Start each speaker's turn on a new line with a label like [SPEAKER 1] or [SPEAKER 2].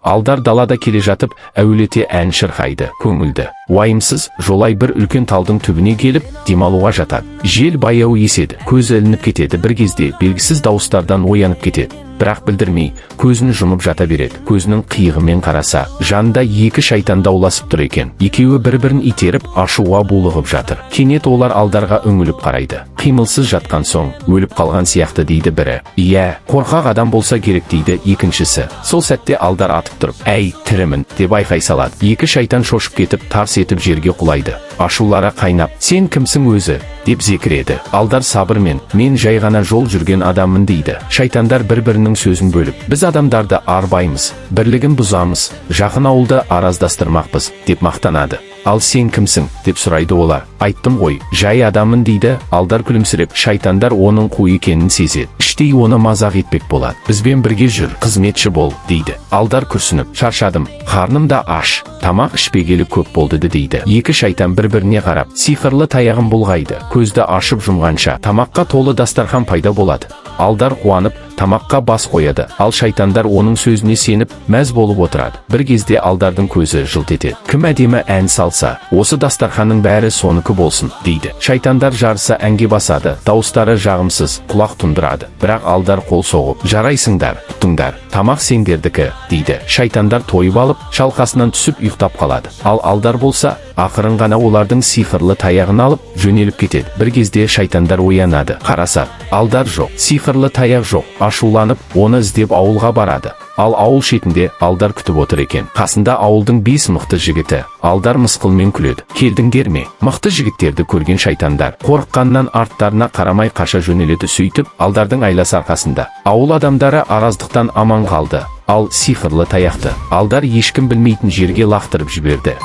[SPEAKER 1] Алдар далада келе жатып, әуелете ән шырқайды. Көңілді, уайымсыз, жолай бір үлкен талдың түбіне келіп, демалуға жатады. Жел баяу еседі, көзі ілініп кетеді, бір кезде белгісіз дауыстардан оянып кетеді. Бірақ білдірмей, көзін жұмып жата береді. Көзінің қиығымен қараса, жанында екі шайтан дауласып тұр екен. Екеуі бір-бірін итеріп, ашуға булығып жатыр. Кенет олар Алдарға үңіліп қарайды. Қимылсыз жатқан соң, өліп қалған сияқты дейді бірі. Иә, қорқақ адам болса керек дейді екіншісі. Сол сәтте Алдар атып тұрып, әй, тірімін, деп айқай салады. Екі шайтан шошып кетіп, тарс етіп жерге құлайды. Ашулары қайнап, сен кімсің өзі? Деп зекіреді. Алдар сабырмен, мен жай ғана жол жүрген адаммын дейді. Шайтандар бір-бірінің сөзін бөліп, біз адамдарды арбаймыз, бірлігін бұзамыз, жақын ауылды араздастырмақпыз, деп мақтанады. Ал сен кімсің? Деп сұрайды олар. Айттым ғой, жай адаммын дейді. Алдар күлімсіреп, шайтандар оның қу екенін сезеді. Іштей оны мазақ етпек болады. Бізбен бірге жүр, қызметші бол, дейді. Алдар күрсініп, шаршадым, қарным да аш, тамақ ішпегелі көп болды дейді. Екі шайтан бір-біріне қарап, сиқырлы таяғын бұлғайды. Көзді ашып жұмғанша, тамаққа толы дастархан пайда болады. Алдар қуанып, тамаққа бас қояды. Ал шайтандар оның сөзіне сеніп, мәз болып отырады. Бір кезде Алдардың көзі жылт етеді. Кім әдемі ән салса, осы дастарханның бәрі соныкі болсын, дейді. Шайтандар жарыса әнге басады. Дауыстары жағымсыз, құлақ тұндырады. Бірақ Алдар қол соғып, жарайсыңдар, тұтыңдар, тамақ сендердікі, дейді. Шайтандар тойып алып, шалқасынан түсіп ұйықтап қалады. Ал Алдар болса, ақырын ғана олардың сиқырлы таяғын алып, жөнеліп кетеді. Бір кезде шайтандар оянады. Қараса, Алдар жоқ, сиқырлы таяқ жоқ. Ашуланып, оны іздеп ауылға барады. Ал ауыл шетінде Алдар күтіп отыр екен. Қасында ауылдың 5 мықты жігіті. Алдар мысқылмен күледі. Келдіңдер ме? Мықты жігіттерді көрген шайтандар қорыққаннан арттарына қарамай қаша жөнеледі. Сөйтіп, Алдардың айласы арқасында ауыл адамдары араздықтан аман қалды. Ал сиқырлы таяқты Алдар ешкім білмейтін жерге лақтырып жіберді.